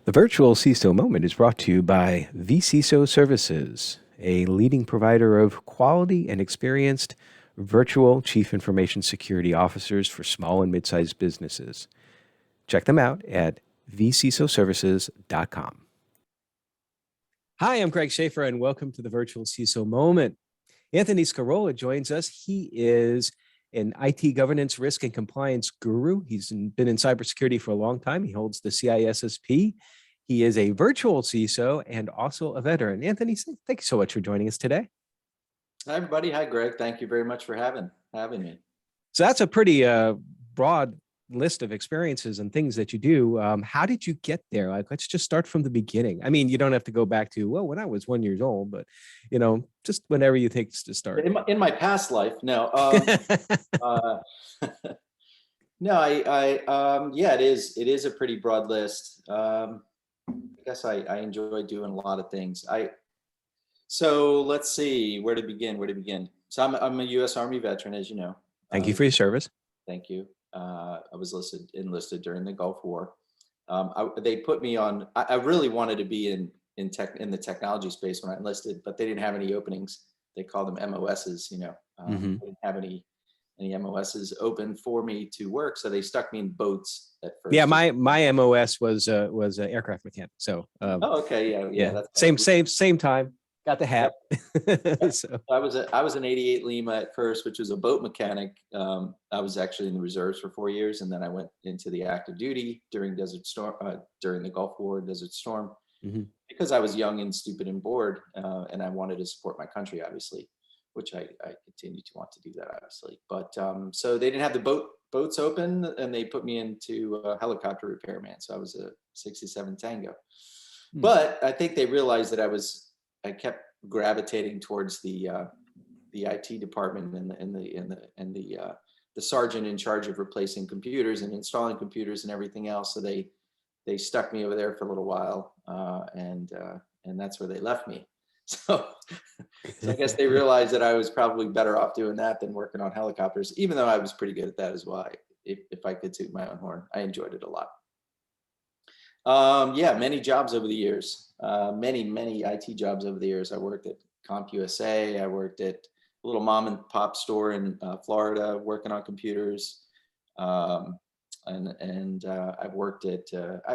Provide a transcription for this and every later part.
The virtual CISO moment is brought to you by vCISO Services, a leading provider of quality and experienced virtual chief information security officers for small and mid-sized businesses. Check them out at vcisoservices.com. Hi, I'm Greg Schaefer, and welcome to the virtual CISO moment. Anthony Scarola joins us. He is an IT governance, risk, and compliance guru. He's been in cybersecurity for a long time. He holds the CISSP. He is a virtual CISO and also a veteran. Anthony, thank you so much for joining us today. Hi, everybody. Hi, Greg. Thank you very much for having me. So that's a pretty broad list of experiences and things that you do. How did you get there? Let's just start from the beginning. I mean, you don't have to go back to, well, when I was 1 year old, but, just whenever you think to start. In my past life, no. No, yeah, it is a pretty broad list. I guess I enjoy doing a lot of things. So let's see, where to begin? So I'm a U.S. Army veteran, as you know. Thank you for your service. Thank you. I was enlisted during the Gulf War. They put me on. I really wanted to be in the technology space when I enlisted, but they didn't have any openings. They called them MOSs. They didn't have any MOSs open for me to work, so they stuck me in boats at first. Yeah, my MOS was an aircraft mechanic. So. Oh, okay, yeah. That's same time. Got the hat. Yep. So. I was an 88 Lima at first, which was a boat mechanic. I was actually in the reserves for 4 years, and then I went into the active duty during during the Gulf War, Desert Storm, because I was young and stupid and bored, and I wanted to support my country, obviously, which I continue to want to do that, obviously. But so they didn't have the boats open, and they put me into a helicopter repairman. So I was a 67 Tango. But I think they realized that I kept gravitating towards the IT department and the sergeant in charge of replacing computers and installing computers and everything else. So they stuck me over there for a little while, and that's where they left me. So I guess they realized that I was probably better off doing that than working on helicopters, even though I was pretty good at that as well. If I could toot my own horn, I enjoyed it a lot. Yeah, many jobs over the years, many IT jobs over the years. I worked at CompUSA. I worked at a little mom and pop store in Florida, working on computers. And I've worked at,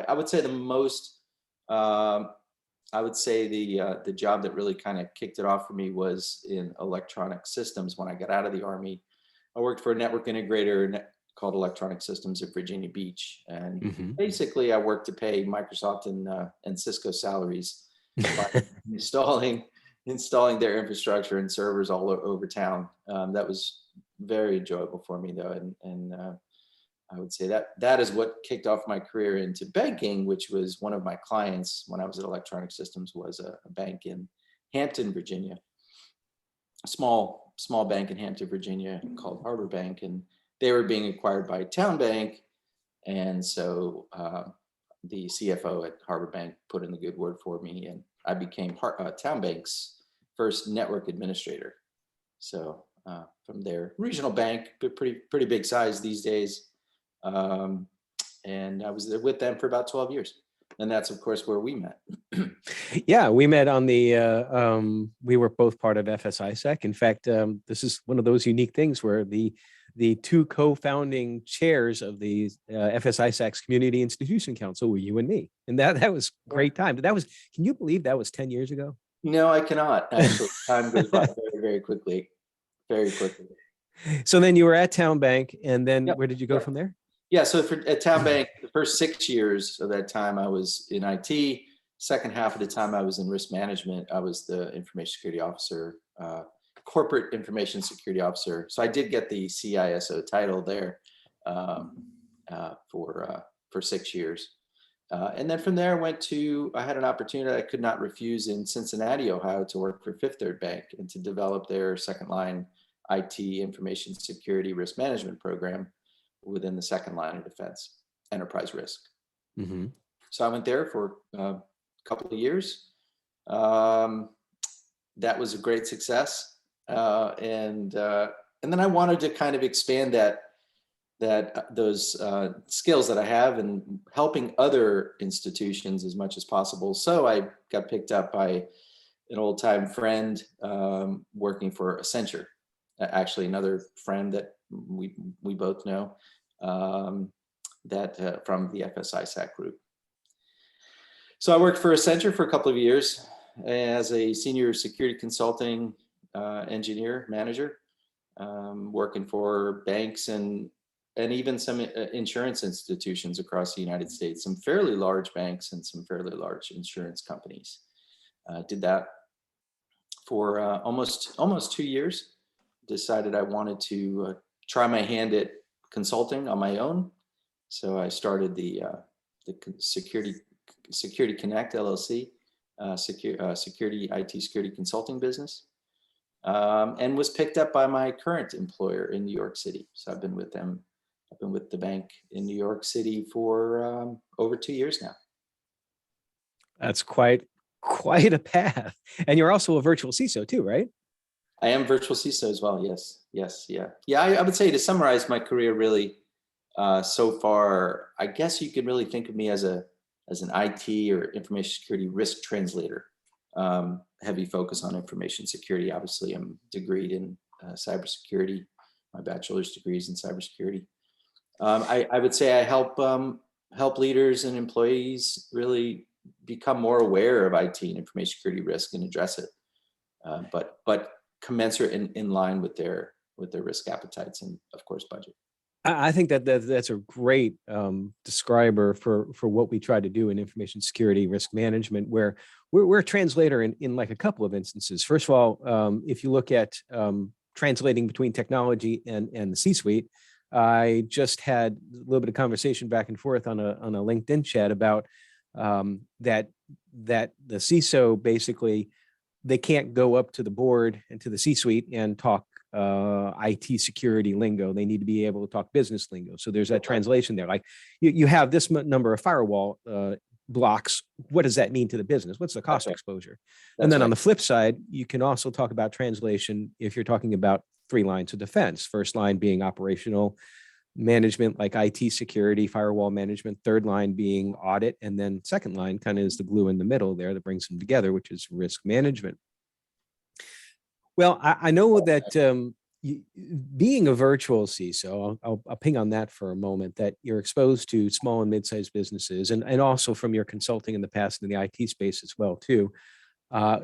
I would say the most, I would say the job that really kind of kicked it off for me was in electronic systems. When I got out of the Army, I worked for a network integrator called Electronic Systems at Virginia Beach. And basically I worked to pay Microsoft and Cisco salaries by installing their infrastructure and servers all over town. That was very enjoyable for me, though. And I would say that is what kicked off my career into banking, which was one of my clients when I was at Electronic Systems was a bank in Hampton, Virginia, a small bank in Hampton, Virginia called Harbor Bank. And they were being acquired by Town Bank. And so the CFO at Harbor Bank put in the good word for me, and I became Town Bank's first network administrator. So from there, regional bank, but pretty big size these days. And I was there with them for about 12 years. And that's, of course, where we met. Yeah, we met on the, we were both part of FSISEC. In fact, this is one of those unique things where the two co-founding chairs of the FSISEC's Community Institution Council were you and me. And that was a great time. Can you believe that was 10 years ago? No, I cannot. Actually, time goes by very, very quickly. Very quickly. So then you were at Town Bank, and then where did you go from there? Yeah, so at Town Bank, the first 6 years of that time, I was in IT. Second half of the time, I was in risk management. I was the information security officer, corporate information security officer. So I did get the CISO title there for 6 years. And then from there, I had an opportunity I could not refuse in Cincinnati, Ohio, to work for Fifth Third Bank and to develop their second line IT information security risk management program within the second line of defense, enterprise risk. So I went there for a couple of years. That was a great success. And then I wanted to kind of expand that those skills that I have in helping other institutions as much as possible. So I got picked up by an old time friend working for Accenture, actually another friend that we both know that from the FSISAC group. So I worked for Accenture for a couple of years as a senior security consulting engineer manager, working for banks and even some insurance institutions across the United States, some fairly large banks and some fairly large insurance companies. Did that for almost 2 years. Decided I wanted to try my hand at consulting on my own. So I started the Security Connect LLC, security IT security consulting business, and was picked up by my current employer in New York City. So I've been with them. I've been with the bank in New York City for over 2 years now. That's quite a path. And you're also a virtual CISO too, right? I am virtual CISO as well. Yes, yes, yeah, yeah. I would say to summarize my career, really, so far, I guess you could really think of me as an IT or information security risk translator. Heavy focus on information security. Obviously, I'm degreed in cybersecurity. My bachelor's degree is in cybersecurity. I would say I help leaders and employees really become more aware of IT and information security risk and address it, but commensurate in line with their risk appetites and, of course, budget. I think that's a great describer for what we try to do in information security risk management, where we're a translator in like a couple of instances. First of all, if you look at translating between technology and the C-suite, I just had a little bit of conversation back and forth on a LinkedIn chat about that the CISO basically, they can't go up to the board and to the C-suite and talk IT security lingo. They need to be able to talk business lingo. So there's that translation there. Like you have this number of firewall blocks. What does that mean to the business? What's the cost exposure? And then on the flip side, you can also talk about translation if you're talking about 3 lines of defense. First line being operational management, like IT security, firewall management. Third line being audit. And then second line kind of is the glue in the middle there that brings them together, which is risk management. Well, I know that being a virtual CISO, I'll ping on that for a moment, that you're exposed to small and mid-sized businesses and also from your consulting in the past in the IT space as well, too.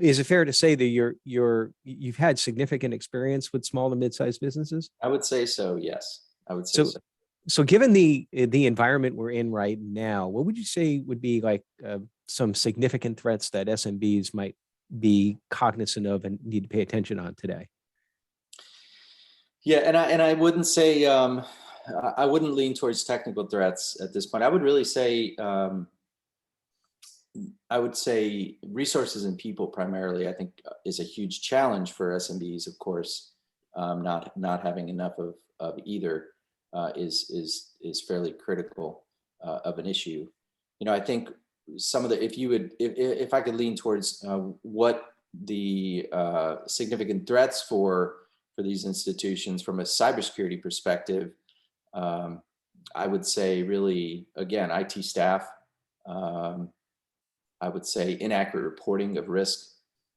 Is it fair to say that you've had significant experience with small and mid-sized businesses? I would say so, yes. I would say so. So given the environment we're in right now, what would you say would be like some significant threats that SMBs might be cognizant of and need to pay attention on today? Yeah, and I wouldn't say I wouldn't lean towards technical threats at this point. I would really say I would say resources and people primarily. I think is a huge challenge for SMBs. Of course, not having enough of either is fairly critical of an issue. You know, I think some of the if I could lean towards what the significant threats for these institutions from a cybersecurity perspective, I would say really, again, IT staff. I would say inaccurate reporting of risk,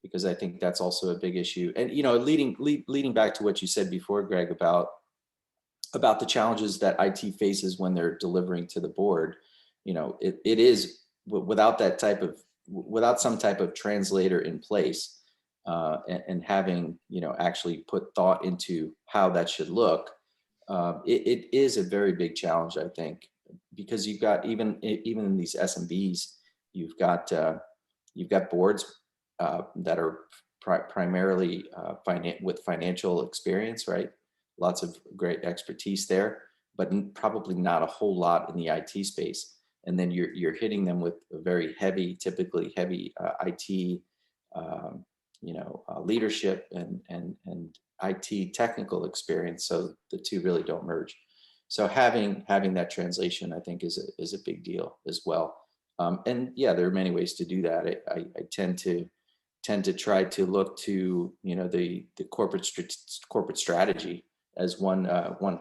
because I think that's also a big issue. And you know, leading back to what you said before, Greg, about the challenges that IT faces when they're delivering to the board. You know, it is without some type of translator in place, and having, you know, actually put thought into how that should look, it is a very big challenge, I think, because you've got even in these SMBs, you've got boards that are primarily with financial experience, right? Lots of great expertise there, but probably not a whole lot in the IT space. And then you're hitting them with a very typically heavy IT, leadership and IT technical experience. So the two really don't merge. So having that translation, I think, is a big deal as well. And yeah, there are many ways to do that. I tend to try to look to, you know, the corporate strategy as one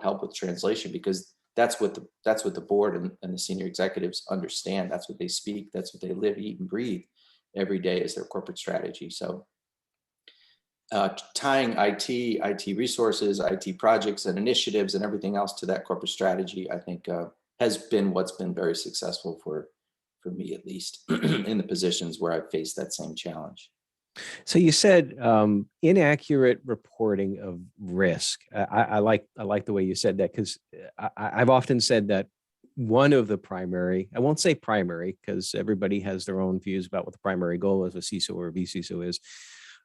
help with translation, because that's what the board and the senior executives understand. That's what they speak. That's what they live, eat, and breathe every day is their corporate strategy. So tying IT resources, IT projects and initiatives and everything else to that corporate strategy, I think has been what's been very successful for me, at least in the positions where I've faced that same challenge. So you said inaccurate reporting of risk. I like the way you said that, because I've often said that one of the primary, I won't say primary because everybody has their own views about what the primary goal of a CISO or a vCISO is,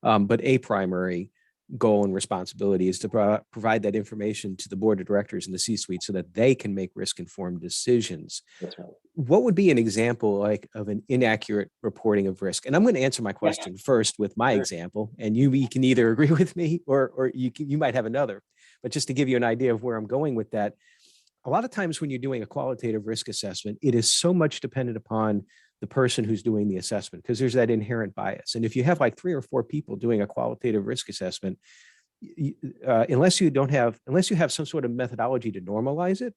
but a primary goal and responsibility is to provide that information to the board of directors and the C-suite so that they can make risk-informed decisions. That's right. What would be an example like of an inaccurate reporting of risk? And I'm going to answer my question first with my example, and you can either agree with me or you might have another. But just to give you an idea of where I'm going with that, a lot of times when you're doing a qualitative risk assessment, it is so much dependent upon the person who's doing the assessment, because there's that inherent bias. And if you have like 3 or 4 people doing a qualitative risk assessment, unless you have some sort of methodology to normalize it,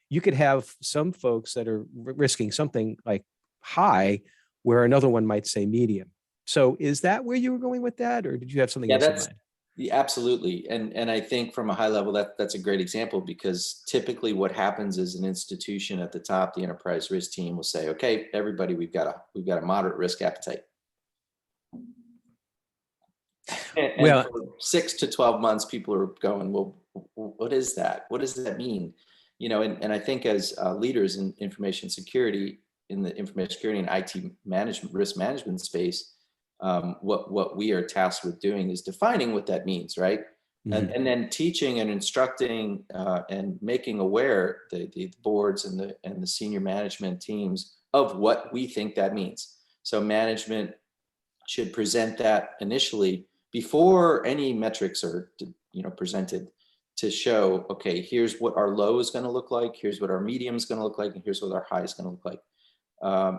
you could have some folks that are risking something like high, where another one might say medium. So is that where you were going with that, or did you have something else in mind? Yeah, absolutely. And I think from a high level, that's a great example, because typically what happens is an institution at the top, the enterprise risk team will say, okay, everybody, we've got a moderate risk appetite. And for 6 to 12 months, people are going, well, what is that? What does that mean? You know, and I think as leaders in information security, in the information security and IT management, risk management space, what we are tasked with doing is defining what that means, right? Mm-hmm. And then teaching and instructing and making aware the boards and the senior management teams of what we think that means. So management should present that initially before any metrics are presented, to show, okay, here's what our low is going to look like, here's what our medium is going to look like, and here's what our high is going to look like.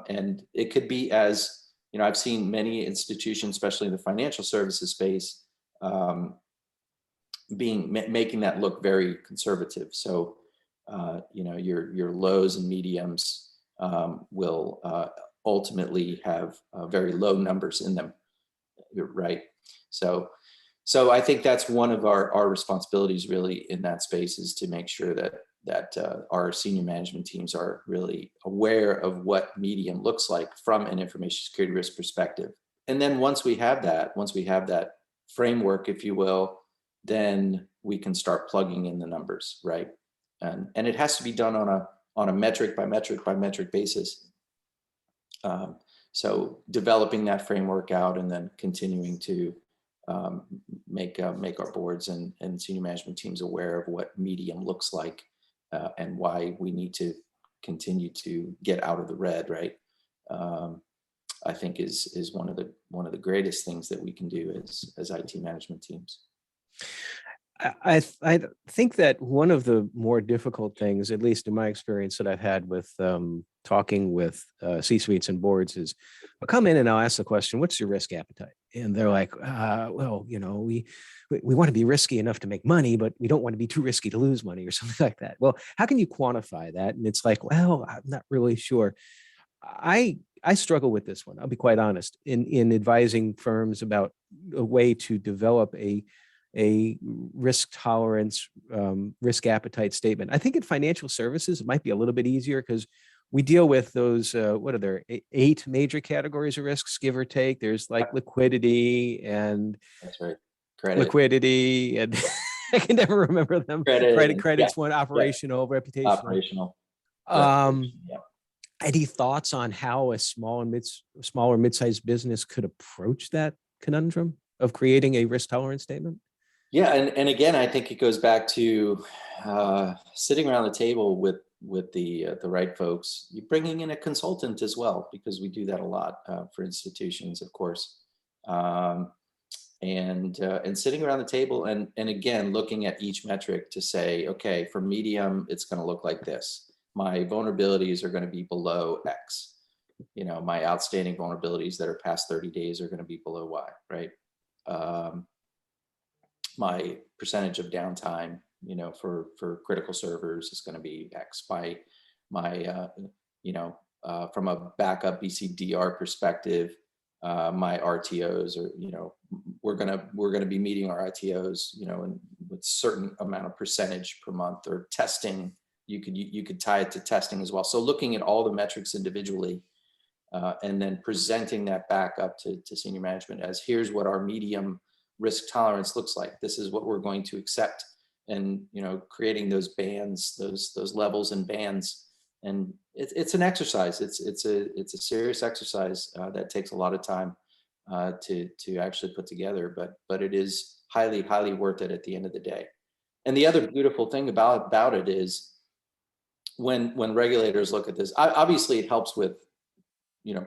And it could be as, I've seen many institutions, especially in the financial services space, making that look very conservative. So, your lows and mediums will ultimately have very low numbers in them, right? So I think that's one of our responsibilities really in that space, is to make sure that our senior management teams are really aware of what medium looks like from an information security risk perspective. And then once we have that framework, if you will, then we can start plugging in the numbers, right? And it has to be done on a metric by metric basis. So developing that framework out and then continuing to make our boards and senior management teams aware of what medium looks like, and why we need to continue to get out of the red, right? I think is one of the greatest things that we can do as IT management teams. I think that one of the more difficult things, at least in my experience that I've had with talking with C-suites and boards, is I'll come in and I'll ask the question, what's your risk appetite? And they're like, well, we want to be risky enough to make money, but we don't want to be too risky to lose money, or something like that. Well, how can you quantify that? And it's like, well, I'm not really sure. I struggle with this one. I'll be quite honest, in advising firms about a way to develop a risk tolerance, risk appetite statement. I think in financial services, it might be a little bit easier because we deal with those, what are there, 8 major categories of risks, give or take. There's like liquidity and that's right. Credit. Liquidity and I can never remember them. Credit's one, operational, reputational. Operational. Yeah. Any thoughts on how a small or mid-sized business could approach that conundrum of creating a risk tolerance statement? Yeah, and again, I think it goes back to sitting around the table with the right folks. You're bringing in a consultant as well, because we do that a lot for institutions, of course, and sitting around the table and again looking at each metric to say, okay, for medium, it's going to look like this. My vulnerabilities are going to be below X. My outstanding vulnerabilities that are past 30 days are going to be below Y, right? My percentage of downtime for critical servers is going to be X. By my, from a backup BCDR perspective, my RTOs are, we're gonna be meeting our RTOs, and with certain amount of percentage per month. Or testing, you could tie it to testing as well. So looking at all the metrics individually, and then presenting that back up to senior management as, here's what our medium risk tolerance looks like. This is what we're going to accept, and creating those bands, those levels and bands. And it's an exercise. It's a serious exercise that takes a lot of time to actually put together, but it is highly worth it at the end of the day. And the other beautiful thing about it is when regulators look at this, obviously it helps with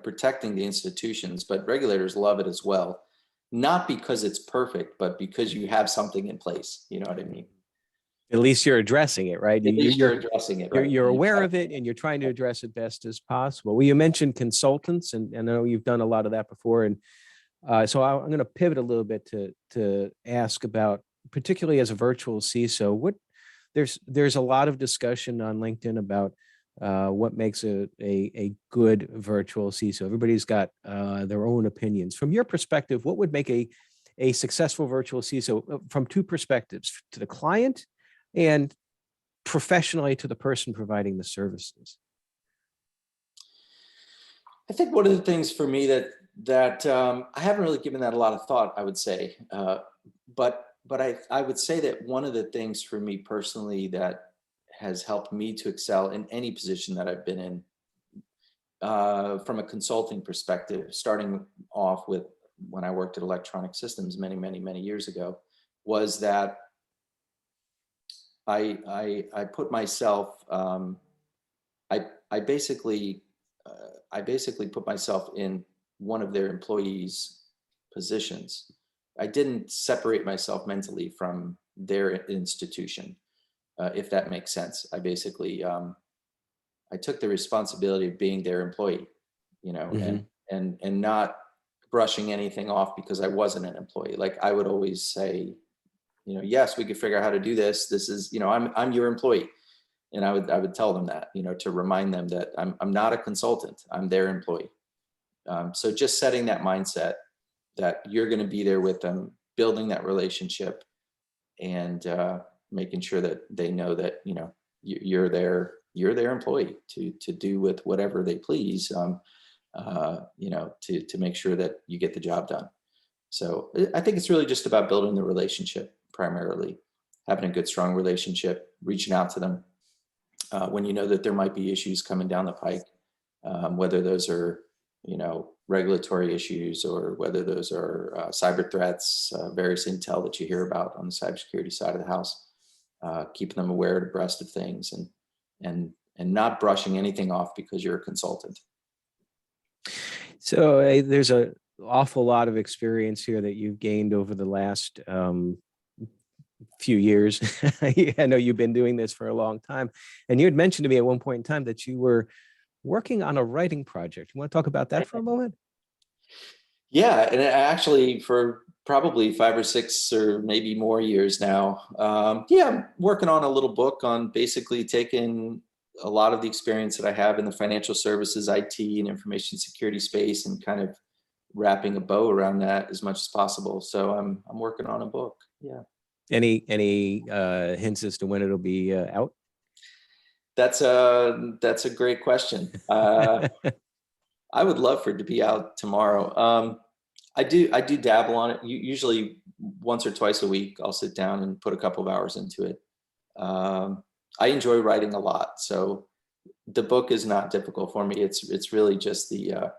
protecting the institutions, but regulators love it as well, not because it's perfect, but because you have something in place. You know what I mean? At least you're addressing it, right? At least you're addressing it, right? You're aware of it, and you're trying to address it best as possible. Well, you mentioned consultants, and I know you've done a lot of that before. And so I'm going to pivot a little bit to ask about, particularly as a virtual CISO, there's a lot of discussion on LinkedIn about what makes a good virtual CISO. Everybody's got their own opinions. From your perspective, what would make a successful virtual CISO from two perspectives: to the client and professionally to the person providing the services? I think one of the things for me that I haven't really given that a lot of thought, I would say, but I would say that one of the things for me personally that has helped me to excel in any position that I've been in, from a consulting perspective, starting off with when I worked at Electronic Systems many years ago, was that I put myself, I basically put myself in one of their employees' positions. I didn't separate myself mentally from their institution, if that makes sense. I basically, I took the responsibility of being their employee, Mm-hmm. and not brushing anything off because I wasn't an employee. Like, I would always say, yes, we could figure out how to do this. This is, I'm your employee. And I would tell them that, to remind them that I'm not a consultant, I'm their employee. So just setting that mindset that you're going to be there with them, building that relationship, and making sure that they know that, you're their employee to do with whatever they please, to make sure that you get the job done. So I think it's really just about building the relationship primarily, having a good, strong relationship, reaching out to them when you know that there might be issues coming down the pike, whether those are, regulatory issues, or whether those are cyber threats, various intel that you hear about on the cybersecurity side of the house, keeping them aware and abreast of things, and not brushing anything off because you're a consultant. So there's an awful lot of experience here that you've gained over the last few years. I know you've been doing this for a long time, and you had mentioned to me at one point in time that you were working on a writing project. You want to talk about that for a moment? Yeah, and actually for probably 5 or 6 or maybe more years now, I'm working on a little book on basically taking a lot of the experience that I have in the financial services, IT, and information security space, and kind of wrapping a bow around that as much as possible. So I'm working on a book. Yeah. Any hints as to when it'll be out? That's a great question. I would love for it to be out tomorrow. I do dabble on it. Usually once or twice a week, I'll sit down and put a couple of hours into it. I enjoy writing a lot, so the book is not difficult for me. It's really just the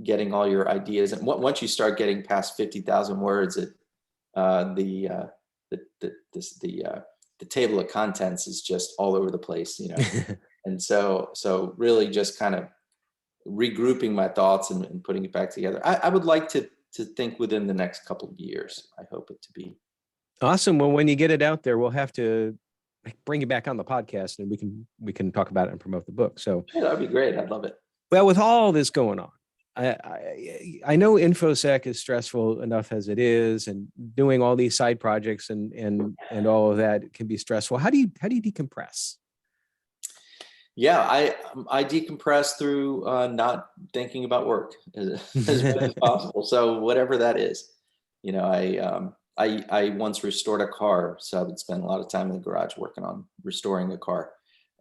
getting all your ideas, and once you start getting past 50,000 words, the table of contents is just all over the place, and so really just kind of regrouping my thoughts and putting it back together. I would like to think within the next couple of years. I hope it to be. Awesome. Well, when you get it out there, we'll have to bring you back on the podcast, and we can talk about it and promote the book. So Yeah, that'd be great. I'd love it. well, with all this going on, I know InfoSec is stressful enough as it is, and doing all these side projects and all of that can be stressful. How do you decompress? Yeah, I decompress through not thinking about work as much as possible. So whatever that is, you know, I once restored a car, so I would spend a lot of time in the garage working on restoring a car,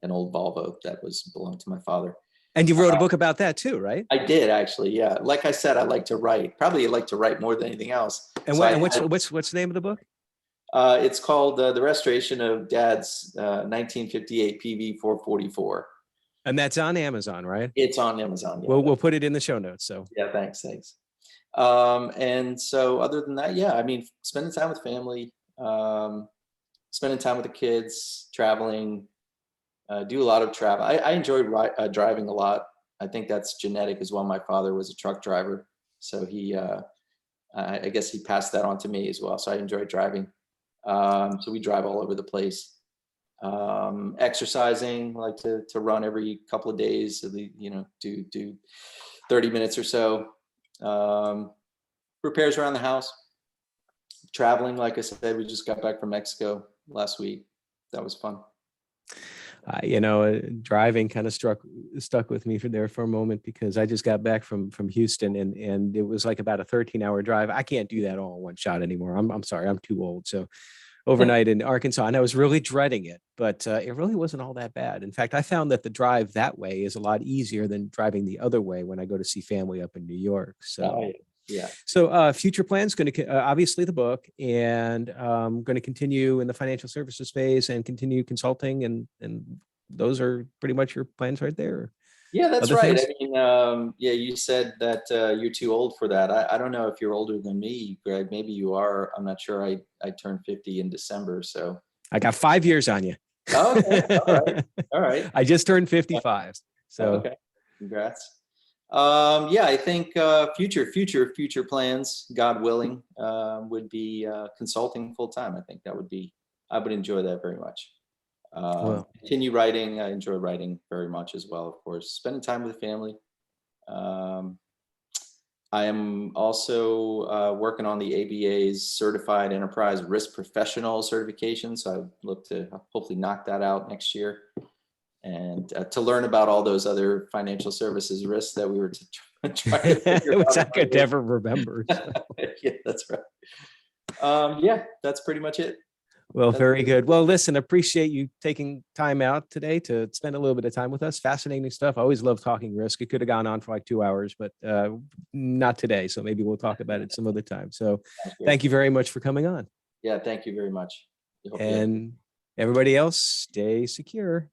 an old Volvo that belonged to my father. And you wrote a book about that too, right? I did actually, yeah. Like I said, I like to write. Probably like to write more than anything else. And So what's the name of the book? it's called The Restoration of Dad's 1958 PV 444. And that's on Amazon, right? It's on Amazon. Yeah, We'll put it in the show notes. So yeah, thanks. And so other than that, yeah, I mean, spending time with family, spending time with the kids, traveling, do a lot of travel. I enjoy driving a lot. I think that's genetic as well. My father was a truck driver, so I guess he passed that on to me as well. So I enjoy driving. So we drive all over the place. Exercising, like to run every couple of days, so do 30 minutes or so. Repairs around the house. Traveling, like I said, we just got back from Mexico last week. That was fun. Driving kind of stuck with me for a moment, because I just got back from Houston, and it was like about a 13-hour drive. I can't do that all in one shot anymore. I'm sorry, I'm too old. So overnight in Arkansas, and I was really dreading it, but it really wasn't all that bad. In fact, I found that the drive that way is a lot easier than driving the other way when I go to see family up in New York. So yeah. So future plans, going to obviously the book, and going to continue in the financial services space and continue consulting, and those are pretty much your plans right there. Yeah, that's Other right. things? I mean, yeah, you said that you're too old for that. I don't know if you're older than me, Greg. Maybe you are. I'm not sure. I turned 50 in December, so. I got 5 years on you. Okay, all right. I just turned 55. So okay, congrats. Yeah, I think future plans, God willing, would be consulting full time. I think I would enjoy that very much. well, Continue writing. I enjoy writing very much as well, of course. Spending time with the family. I am also working on the ABA's Certified Enterprise Risk Professional certification, so I look to hopefully knock that out next year, and to learn about all those other financial services risks that we were trying to figure out. which I could never remember. So. Yeah, that's right. Yeah, that's pretty much it. Well, very good. Well, listen, appreciate you taking time out today to spend a little bit of time with us. Fascinating stuff. I always love talking risk. It could have gone on for like 2 hours, but not today. So maybe we'll talk about it some other time. So thank you very much for coming on. Yeah, thank you very much. And everybody else, stay secure.